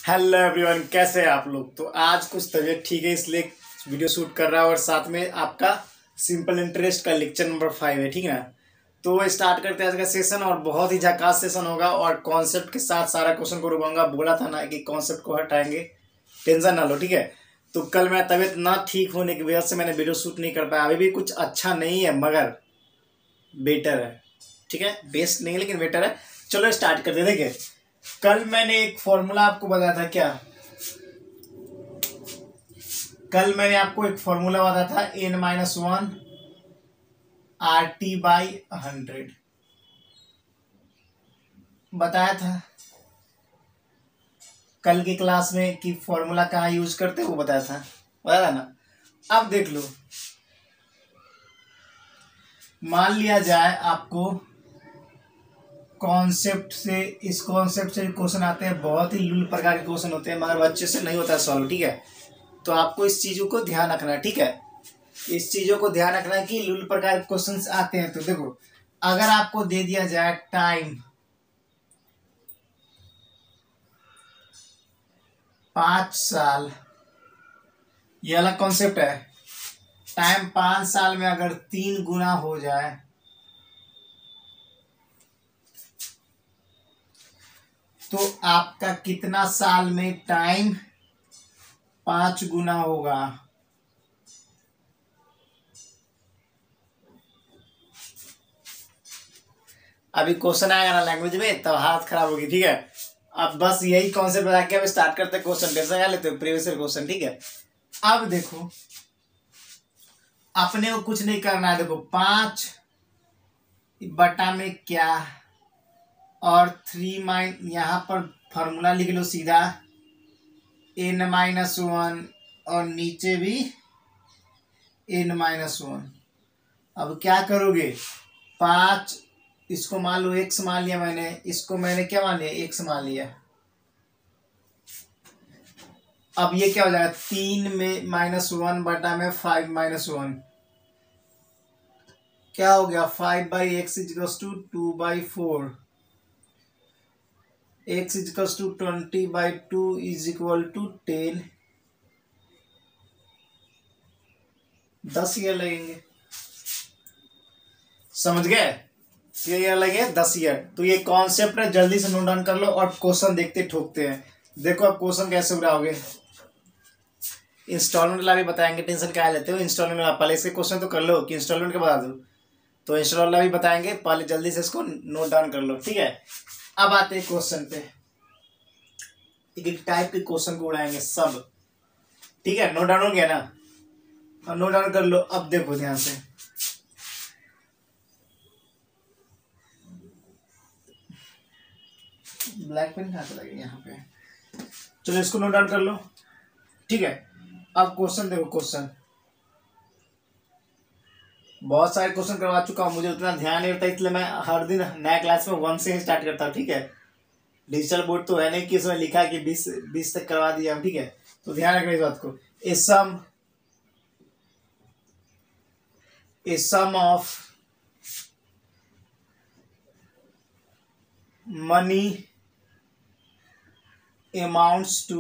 Hello everyone, कैसे हैं आप लोग। तो आज कुछ तबीयत ठीक है इसलिए वीडियो शूट कर रहा हूँ और साथ में आपका सिंपल इंटरेस्ट का लेक्चर नंबर 5 है, ठीक है ना। तो स्टार्ट करते हैं आज का सेशन और बहुत ही झकास सेशन होगा और कॉन्सेप्ट के साथ सारा क्वेश्चन को रुकाऊंगा। बोला था ना कि कॉन्सेप्ट को हटाएंगे, टेंशन ना लो, ठीक है। तो कल मेरा तबीयत ना ठीक होने की वजह से मैंने वीडियो शूट नहीं कर पाया। अभी भी कुछ अच्छा नहीं है मगर बेटर है, ठीक है। बेस्ट नहीं है लेकिन बेटर है। चलो स्टार्ट करते हैं। देखिए, कल मैंने एक फॉर्मूला आपको बताया था। क्या कल मैंने आपको एक फॉर्मूला बताया था, n-1 RT/100 बताया था कल की क्लास में कि फॉर्मूला कहाँ यूज करते वो बताया था ना। अब देख लो, मान लिया जाए आपको कॉन्सेप्ट से, इस कॉन्सेप्ट से क्वेश्चन आते हैं, बहुत ही लूल प्रकार के क्वेश्चन होते हैं मगर अच्छे से नहीं होता है सॉल्व, ठीक है। तो आपको इस चीजों को ध्यान रखना है, ठीक है। इस चीजों को ध्यान रखना है कि लूल प्रकार के क्वेश्चन आते हैं। तो देखो, अगर आपको दे दिया जाए टाइम 5 साल, ये अलग कॉन्सेप्ट है। टाइम 5 साल में अगर 3 गुना हो जाए तो आपका कितना साल में टाइम 5 गुना होगा। अभी क्वेश्चन आएगा ना लैंग्वेज में तब हाथ खराब होगी, ठीक है। अब बस यही कॉन्सेप्ट बता के अब स्टार्ट करते हैं क्वेश्चन। टेंशन क्या लेते हो, प्रीवियस क्वेश्चन, ठीक है। अब देखो, अपने को कुछ नहीं करना है। देखो, 5 बटा में क्या और 3 यहाँ पर फॉर्मूला लिख लो सीधा, n-1 और नीचे भी n-1। अब क्या करोगे, 5, इसको मान लो x मान लिया मैंने, इसको मैंने क्या मान लिया, x मान लिया। अब ये क्या हो जाएगा, 3 में -1 बटा में 5-1 क्या हो गया, 5/x = 2/4, x = 20/2 = 10। 10 ईयर लगेंगे, समझ गए। ये लगे 10 ईयर। तो ये कॉन्सेप्ट है, जल्दी से नोट डाउन कर लो और क्वेश्चन देखते ठोकते हैं। देखो अब क्वेश्चन कैसे उड़ाओगे। इंस्टॉलमेंट वाला भी बताएंगे, टेंशन क्या लेते हो। इंस्टॉलमेंट वाला पहले इसके क्वेश्चन तो कर लो कि इंस्टॉलमेंट का बता दो। तो इंस्टॉलमेंट वाला भी बताएंगे, पहले जल्दी से इसको नोट डाउन कर लो, ठीक है। अब आते हैं क्वेश्चन पे, एक टाइप के क्वेश्चन को उड़ाएंगे सब, ठीक है। नोट डाउन हो गया ना, नोट डाउन कर लो। अब देखो ध्यान से, ब्लैक पेन कहाँ चला गया यहाँ पे। चलो इसको नोट डाउन कर लो, ठीक है। अब क्वेश्चन देखो, क्वेश्चन बहुत सारे क्वेश्चन करवा चुका हूँ, मुझे उतना ध्यान नहीं रहता इसलिए मैं हर दिन नया क्लास में 1 से ही स्टार्ट करता हूँ, ठीक है। डिजिटल बोर्ड तो है नहीं कि इसमें लिखा है कि 20 तक करवा दिया, ठीक है। तो ध्यान रखना इस बात को। ए sum of money amounts to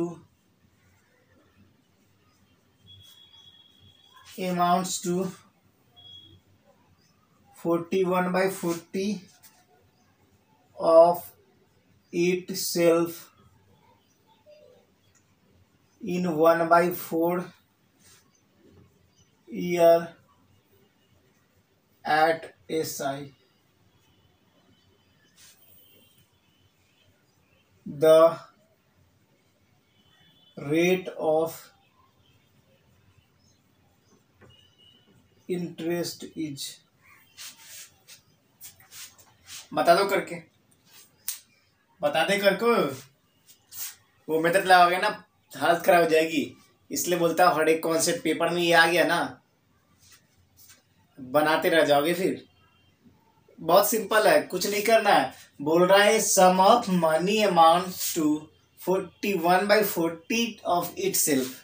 41/40 of itself in 1/4 year at SI. The rate of interest is, बता दो करके, बता दे करको। वो मेथड लगाओगे ना हालत खराब हो जाएगी, इसलिए बोलता हूँ हर एक कॉन्सेप्ट पेपर में ये आ गया ना, बनाते रह जाओगे फिर। बहुत सिंपल है, कुछ नहीं करना है। बोल रहा है sum of money amount to 41/40 of itself,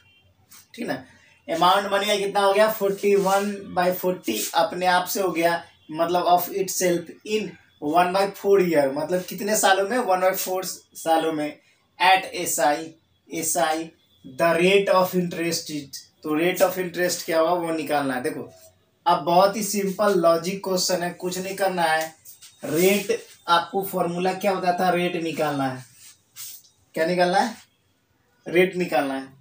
ठीक ना। अमाउंट मनी का कितना हो गया, 41/40 अपने आप से हो गया, मतलब of itself in 1/4 year, मतलब कितने सालों में, 1/4 सालों में, at SI SI the rate of interest is, तो रेट ऑफ इंटरेस्ट क्या हुआ वो निकालना है। देखो अब बहुत ही सिंपल लॉजिक क्वेश्चन है, कुछ नहीं करना है। रेट आपको फॉर्मूला क्या होता था, रेट निकालना है। क्या निकालना है, रेट निकालना है।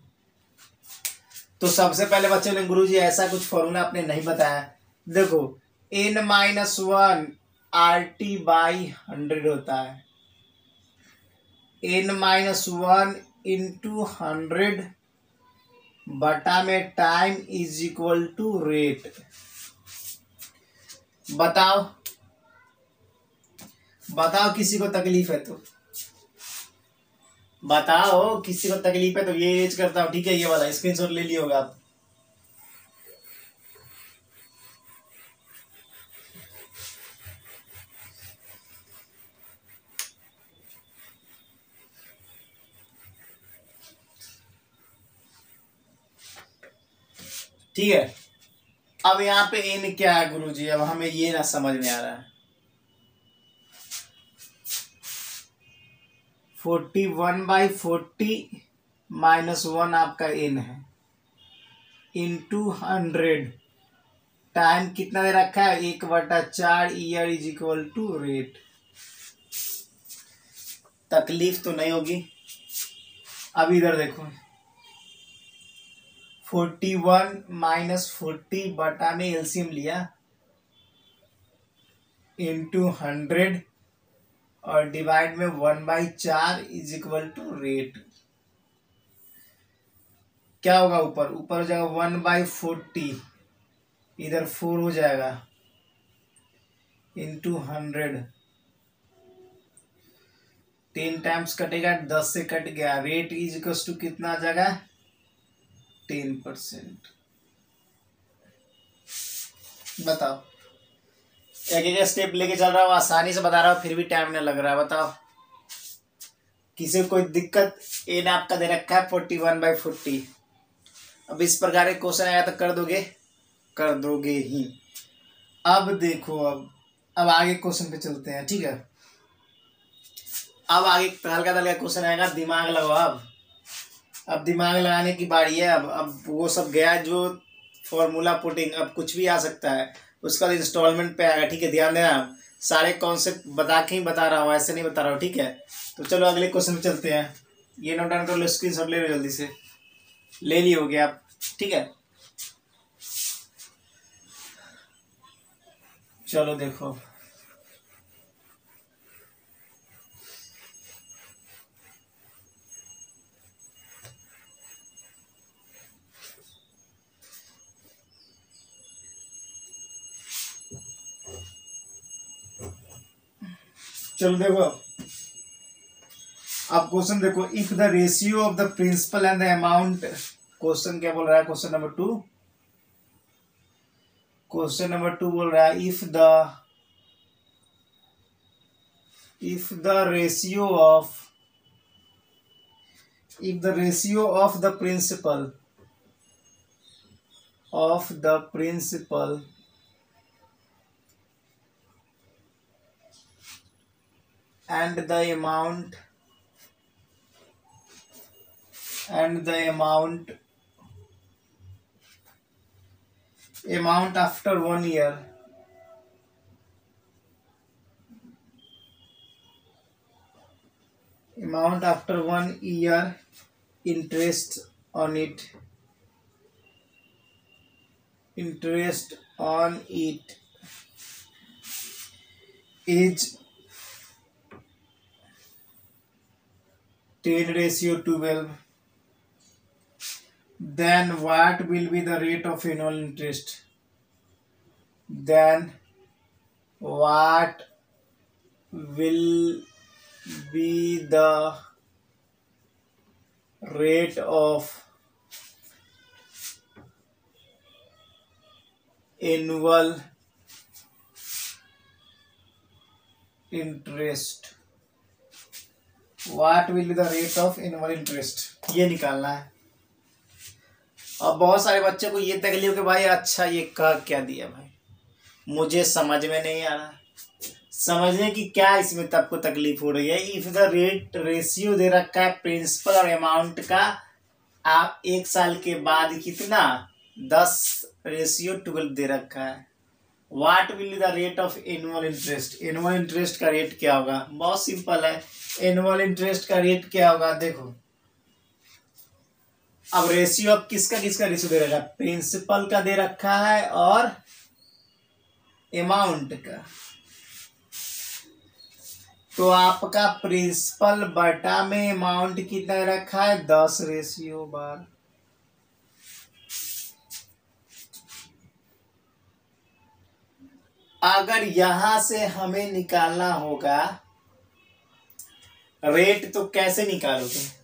तो सबसे पहले बच्चों ने गुरुजी ऐसा कुछ फॉर्मूला आपने नहीं बताया। देखो n-1 RT/100 होता है, n-1 इंटू 100 बटा में time is equal to rate. बताओ बताओ किसी को तकलीफ है तो बताओ, किसी को तकलीफ है तो ये यूज करता हूँ, ठीक है। ये वाला स्क्रीनशॉट ले लिया होगा आप। ठीक है, अब यहाँ पे n क्या है गुरुजी, अब हमें ये ना समझ में आ रहा है। 41/40 -1 आपका n है, इंटू 100 टाइम कितना दे रखा है 1/4 year is equal to rate. तकलीफ तो नहीं होगी। अब इधर देखो 41 - 40 बटा में एलसीएम लिया इंटू 100 और डिवाइड में 1/4 इज इक्वल टू रेट। क्या होगा, ऊपर ऊपर हो जाएगा 1/40, इधर 4 हो जाएगा इंटू 100, 10 टाइम्स कटेगा, 10 से कट गया। रेट इज इक्वल टू कितना आ जाएगा 10%। बताओ, एक एक स्टेप लेके चल रहा हूँ, आसानी से बता रहा हूँ, फिर भी टाइम नहीं लग रहा है। बताओ किसी को कोई दिक्कत। एन आपका दे रखा है 41/40। अब इस प्रकार के क्वेश्चन आया तो कर दोगे, कर दोगे ही। अब देखो, अब आगे क्वेश्चन पे चलते हैं, ठीक है। अब आगे हल्का हल्का क्वेश्चन आएगा, दिमाग लगाओ। अब दिमाग लगाने की बारी है। अब वो सब गया जो फॉर्मूला पुटिंग, अब कुछ भी आ सकता है, उसका इंस्टॉलमेंट पे आएगा, ठीक है। ध्यान देना, सारे कॉन्सेप्ट बता के ही बता रहा हूँ, ऐसे नहीं बता रहा हूँ, ठीक है। तो चलो अगले क्वेश्चन पे चलते हैं। ये नोट डाउन कर लो, स्क्रीनशॉट ले लो जल्दी से, ले लिए होगे आप, ठीक है। चलो देखो, चलो देखो अब क्वेश्चन देखो। If the ratio of the principal and the amount, question क्या बोल रहा है, क्वेश्चन नंबर 2, क्वेश्चन नंबर 2 बोल रहा है if the ratio of the principal and the amount after 1 year interest on it is 10:12, then what will be the rate of annual interest? Then what will be the rate of annual interest? What will be the rate of annual interest? ये निकालना है। अब बहुत सारे बच्चों को ये तकलीफ कि भाई अच्छा ये कह क्या दिया भाई, मुझे समझ में नहीं आ रहा। समझने की क्या इसमें आपको तकलीफ हो रही है। इफ द रेट रेशियो दे रखा है प्रिंसिपल और अमाउंट का, आप 1 साल के बाद कितना 10:12 दे रखा है। What will the rate of annual interest, annual interest का रेट क्या होगा। बहुत सिंपल है, एनुअल इंटरेस्ट का रेट क्या होगा। देखो अब रेशियो, अब किसका किसका रेशियो दे रखा है, प्रिंसिपल का दे रखा है और अमाउंट का। तो आपका प्रिंसिपल बटा में अमाउंट कितना रखा है 10:12। अगर यहां से हमें निकालना होगा रेट, तो कैसे निकालोगे।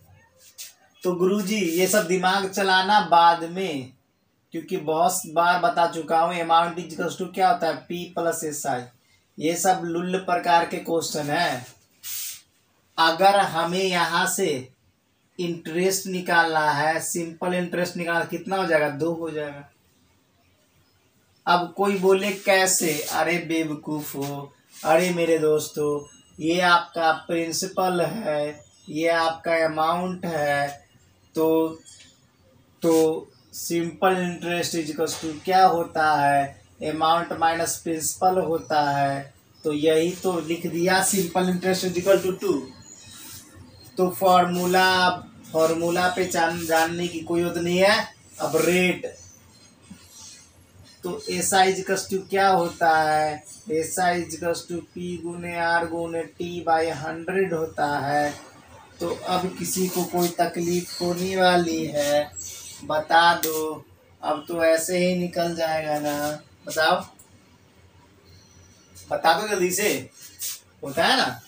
तो गुरुजी ये सब दिमाग चलाना बाद में, क्योंकि बहुत बार बता चुका हूं अमाउंट इक्वल टू क्या होता है P + SI। ये सब लुल्ल प्रकार के क्वेश्चन है। अगर हमें यहां से इंटरेस्ट निकालना है, सिंपल इंटरेस्ट निकालना, कितना हो जाएगा 2 हो जाएगा। अब कोई बोले कैसे, अरे बेवकूफ हो, अरे मेरे दोस्तों ये आपका प्रिंसिपल है, ये आपका अमाउंट है, तो सिंपल इंटरेस्ट इक्वल टू क्या होता है, अमाउंट माइनस प्रिंसिपल होता है। तो यही तो लिख दिया, सिंपल इंटरेस्ट इक्वल टू 2। तो फॉर्मूला पे जानने की कोई जरूरत नहीं है। अब रेट, तो SI इक्वल टू क्या होता है, SI equal to P × R × T/100 होता है। तो अब किसी को कोई तकलीफ होने वाली है, बता दो। अब तो ऐसे ही निकल जाएगा ना, बताओ, बता दो जल्दी से, होता है ना।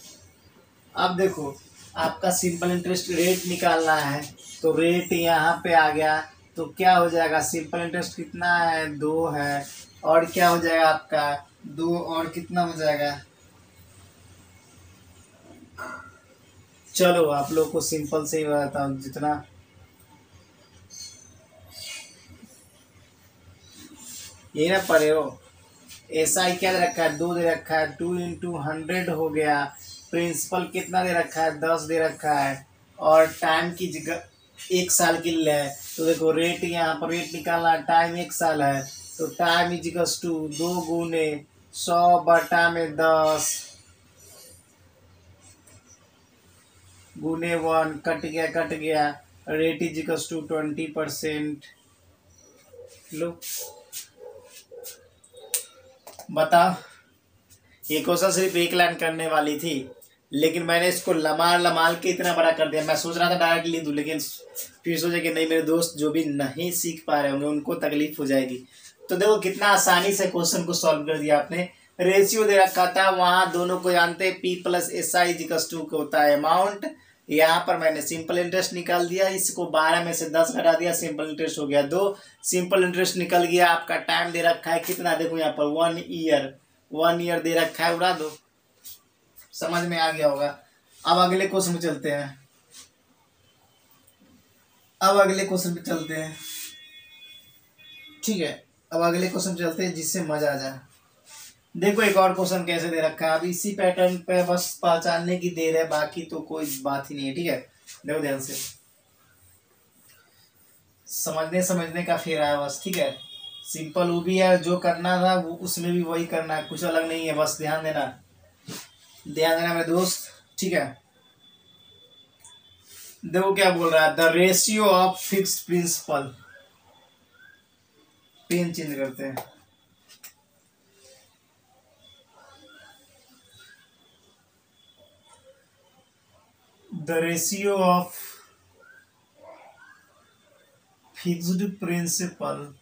अब देखो आपका सिंपल इंटरेस्ट रेट निकालना है, तो रेट यहाँ पे आ गया। तो क्या हो जाएगा, सिंपल इंटरेस्ट कितना है 2 है, और क्या हो जाएगा आपका 2 और कितना हो जाएगा। चलो आप लोग को सिंपल से ही बताता हूँ, जितना ये ना पढ़े हो। SI क्या दे रखा है 2 दे रखा है, 2 × 100 हो गया। प्रिंसिपल कितना दे रखा है 10 दे रखा है, और टाइम की जगह 1 साल के लिए है। तो देखो रेट, यहाँ पर रेट निकालना, टाइम 1 साल है, तो टाइम इक्वल टू 2 × 100/10 × 1, कट गया। Rate equal to 20%। लो बताओ, ये क्वेश्चन सिर्फ एक लाइन करने वाली थी, लेकिन मैंने इसको लमाल के इतना बड़ा कर दिया। मैं सोच रहा था डायरेक्ट लिख दूं, लेकिन फिर सोचा कि नहीं, मेरे दोस्त जो भी नहीं सीख पा रहे होंगे उनको तकलीफ हो जाएगी। तो देखो कितना आसानी से क्वेश्चन को सॉल्व कर दिया आपने। रेशियो दे रखा था, वहां दोनों को जानते हैं, P + SI इक्वल टू होता है अमाउंट। यहाँ पर मैंने सिंपल इंटरेस्ट निकाल दिया, इसको 12 में से 10 घटा दिया, सिंपल इंटरेस्ट हो गया 2। सिंपल इंटरेस्ट निकल गया। आपका टाइम दे रखा है कितना, देखो यहाँ पर 1 ईयर दे रखा है, उड़ा दो, समझ में आ गया होगा। अब अगले क्वेश्चन पे चलते हैं, ठीक है। अब अगले क्वेश्चन पे चलते हैं जिससे मजा आ जाए। देखो एक और क्वेश्चन कैसे दे रखा है, अब इसी पैटर्न पे बस पहचानने की देर है, बाकी तो कोई बात ही नहीं है, ठीक है। देखो ध्यान से, समझने का फेर है बस, ठीक है। सिंपल वो भी है, जो करना था वो उसमें भी वही करना है, कुछ अलग नहीं है, बस ध्यान देना मेरे दोस्त, ठीक है। देखो क्या बोल रहा है, the ratio of fixed principal, pen change करते हैं। The ratio of fixed principal,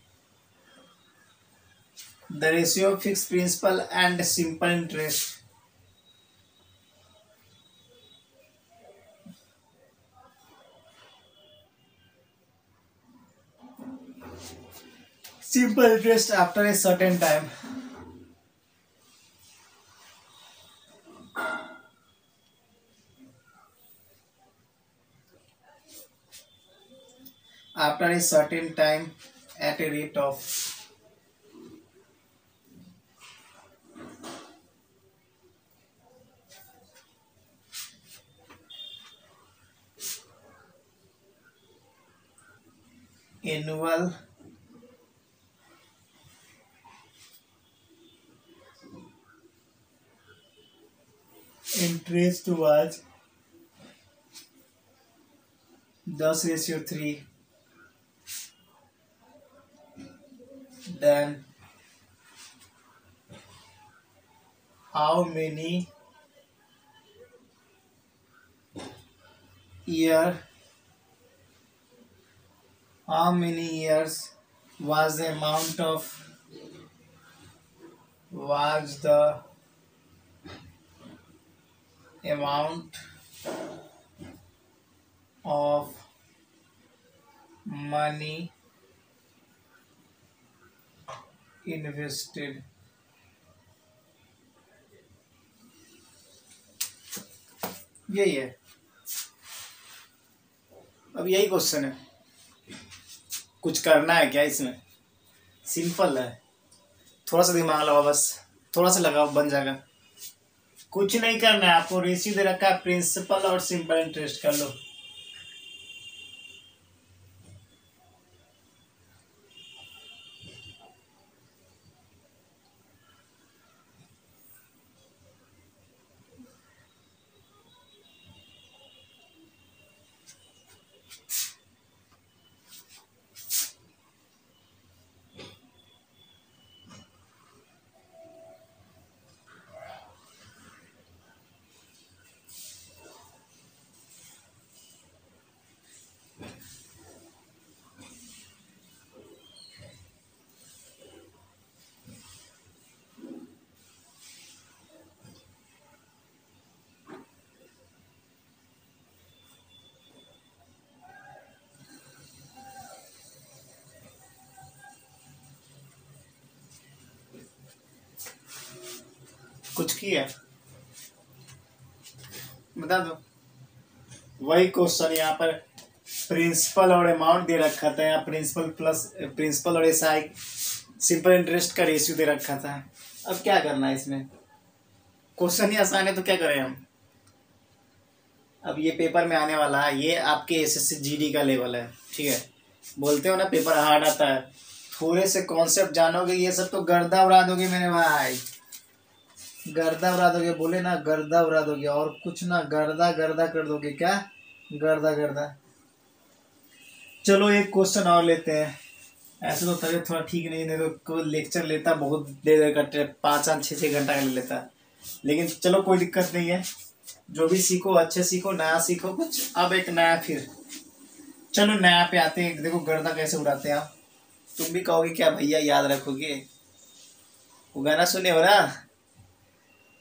the ratio of fixed principal and simple interest. Simple interest after a certain time. After a certain time at a rate of annual interest was 10:3, then how many year how many years was the amount of was the amount of money invested? यही है, अब यही question है। कुछ करना है क्या इसमें? सिंपल है, थोड़ा सा दिमाग लगाओ, बस थोड़ा सा लगाओ बन जाएगा। कुछ नहीं करना है आपको, रेशियो दे रखा है, प्रिंसिपल और सिंपल इंटरेस्ट कर लो। कुछ किया बता दो। वही क्वेश्चन यहाँ पर प्रिंसिपल और अमाउंट दे रखा था, यहाँ प्रिंसिपल प्लस प्रिंसिपल और एसआई सिंपल इंटरेस्ट का रेशियो दे रखा था। अब क्या करना है इसमें? क्वेश्चन ही आसान है तो क्या करें हम। अब ये पेपर में आने वाला है, ये आपके एसएससी जीडी का लेवल है, ठीक है। बोलते हो ना पेपर हार्ड आता है, थोड़े से कॉन्सेप्ट जानोगे ये सब तो गर्दा उड़ा दोगे मेरे भाई, गर्दा उड़ा दोगे। बोले ना गर्दा उड़ा दोगे, और कुछ ना, गर्दा गर्दा कर दोगे। क्या गर्दा गर्दा? चलो एक क्वेश्चन और लेते हैं। ऐसे तो तबियत थोड़ा ठीक नहीं है, तो लेक्चर लेता बहुत देर देर का, 5-6 घंटा का ले लेता, लेकिन चलो कोई दिक्कत नहीं है। जो भी सीखो अच्छे सीखो, नया सीखो कुछ। अब एक नया फिर, चलो नया पे आते हैं। देखो गर्दा कैसे उड़ाते हैं आप। तुम भी कहोगे क्या भैया याद रखोगे? वो गाना सुने हो ना,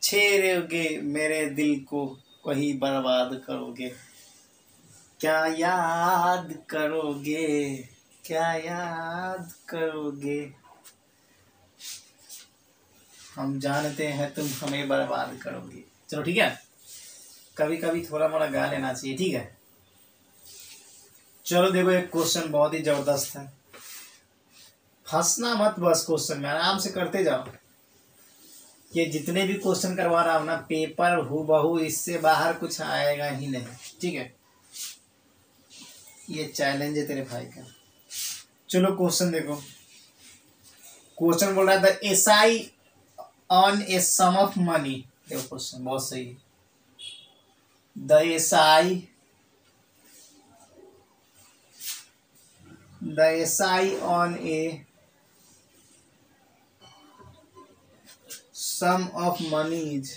छेड़ोगे मेरे दिल को वही बर्बाद करोगे। क्या याद करोगे, क्या याद करोगे, हम जानते हैं तुम हमें बर्बाद करोगे। चलो ठीक है, कभी कभी थोड़ा मोड़ा गा लेना चाहिए, ठीक है। चलो देखो एक क्वेश्चन बहुत ही जबरदस्त है, फंसना मत, बस क्वेश्चन में आराम से करते जाओ। ये जितने भी क्वेश्चन करवा रहा हूं ना, पेपर हूबहू इससे बाहर कुछ आएगा ही नहीं, ठीक है। ये चैलेंज है तेरे भाई का। चलो क्वेश्चन देखो। क्वेश्चन बोल रहा था SI on a sum of money. देखो क्वेश्चन बहुत सही है। The SI on a sum of money is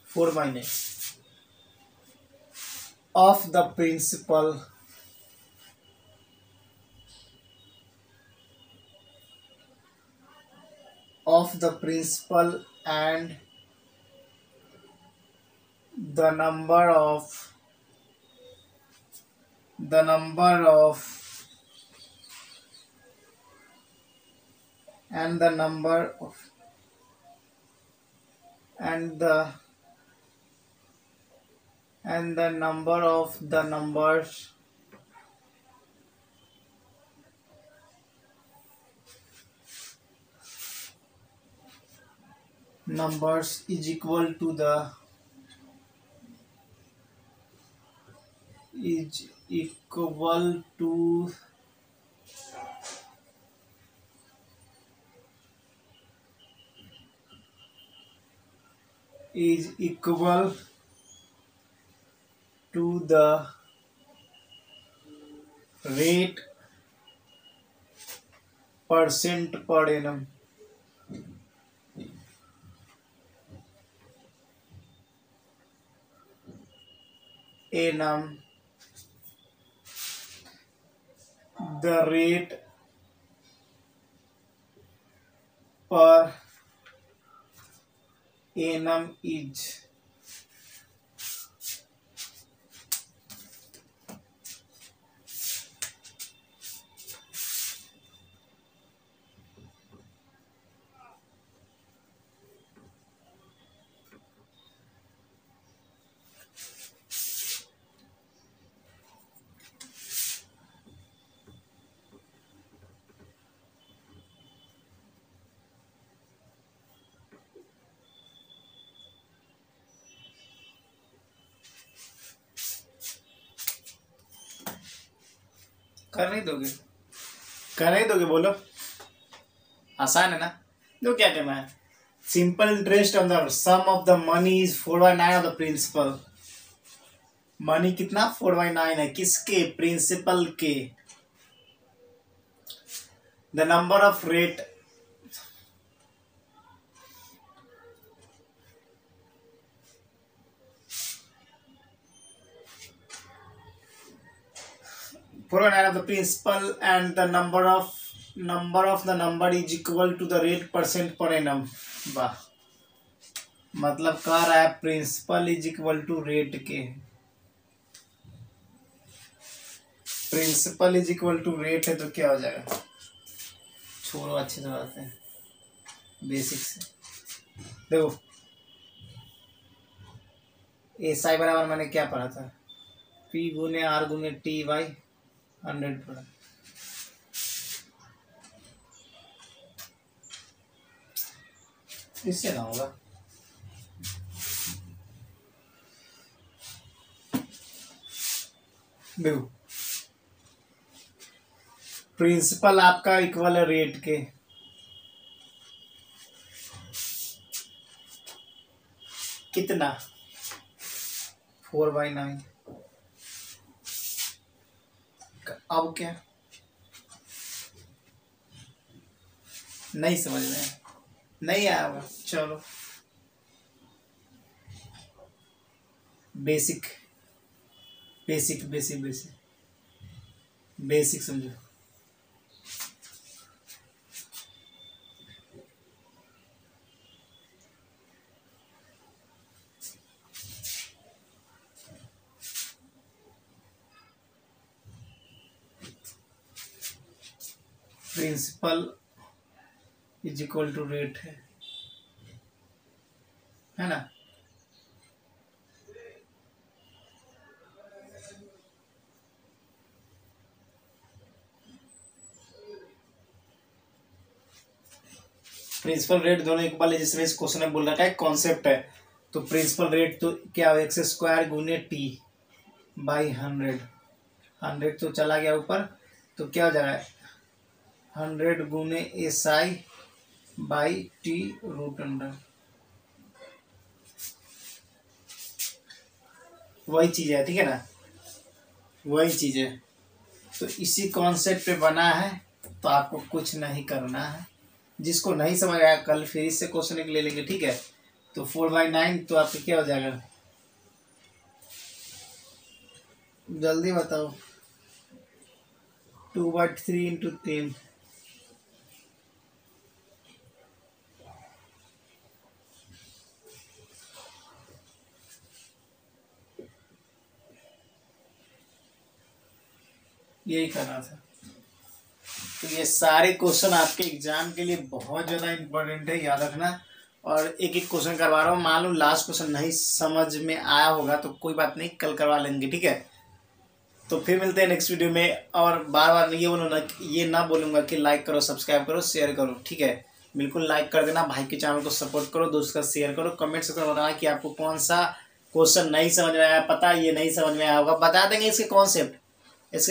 four minus of the principal and the number of and the number of and the number of the numbers is equal to the is equal to the rate percent per annum. The rate per annum is कर नहीं दोगे बोलो, आसान है ना। तो क्या करना है, simple interest on the sum of the money is 4/9 of the principal. Money कितना 4/9 है, किसके, प्रिंसिपल के। The number of rate, for an of the principal and the number of the number is equal to the rate percent per annum। वाह, मतलब कह रहा है principal is equal to rate के, principal is equal to rate है तो क्या हो जाएगा, छोड़ो अच्छे से बातें बेसिक से। देखो एस आई बराबर मैंने क्या पढ़ा था, पी गुने आर गुने टी बाई 100 पढ़ा। इससे ना होगा, देखो प्रिंसिपल आपका इक्वल है रेट के, कितना 4/9। अब क्या नहीं समझ में नहीं आया होगा, चलो basic basic basic basic basic समझो। Principal is equal to rate है ना। प्रिंसिपल रेट दोनों इक्वल है, जिसमें इस क्वेश्चन में बोल रखा है कॉन्सेप्ट है। तो प्रिंसिपल रेट तो क्या हो, एक्स स्क्वायर गुने टी बाई 100 तो चला गया ऊपर, तो क्या हो जाएगा 100 गुने S I by T root under. वही चीज है, ठीक है ना, वही चीज है। तो इसी कॉन्सेप्ट पे बना है, तो आपको कुछ नहीं करना है। जिसको नहीं समझ आया कल फिर इससे क्वेश्चन ले लेंगे, ठीक है। तो 4/9 तो आपका क्या हो जाएगा, जल्दी बताओ, 2/3 इंटू 3, यही करना था। तो ये सारे क्वेश्चन आपके एग्जाम के लिए बहुत ज़्यादा इम्पोर्टेंट है, याद रखना। और एक एक क्वेश्चन करवा रहा हूँ, मान लो लास्ट क्वेश्चन नहीं समझ में आया होगा तो कोई बात नहीं, कल करवा लेंगे, ठीक है। तो फिर मिलते हैं नेक्स्ट वीडियो में। और बार बार ये ना बोलूँगा कि लाइक करो, सब्सक्राइब करो, शेयर करो, ठीक है। बिल्कुल लाइक कर देना, भाई के चैनल को सपोर्ट करो, दोस्त का शेयर करो, कमेंट सेक्शन में बताना कि आपको कौन सा क्वेश्चन नहीं समझ में आया, पता ये नहीं समझ में आया होगा, बता देंगे इसके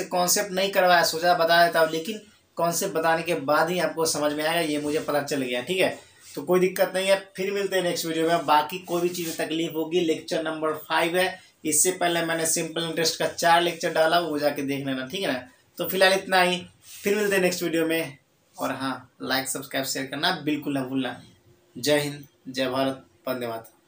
कॉन्सेप्ट नहीं करवाया, सोचा बता देता हूँ, लेकिन कॉन्सेप्ट बताने के बाद ही आपको समझ में आएगा, ये मुझे पता चल गया। ठीक है, तो कोई दिक्कत नहीं है, फिर मिलते हैं नेक्स्ट वीडियो में। बाकी कोई भी चीज़ में तकलीफ होगी, लेक्चर नंबर 5 है, इससे पहले मैंने सिंपल इंटरेस्ट का 4 लेक्चर डाला, वो जाके देख लेना। ठीक है ना, तो फिलहाल इतना ही, फिर मिलते हैं नेक्स्ट वीडियो में। और हाँ, लाइक सब्सक्राइब शेयर करना बिल्कुल ना भूलना। जय हिंद, जय भारत, वंदे मातरम।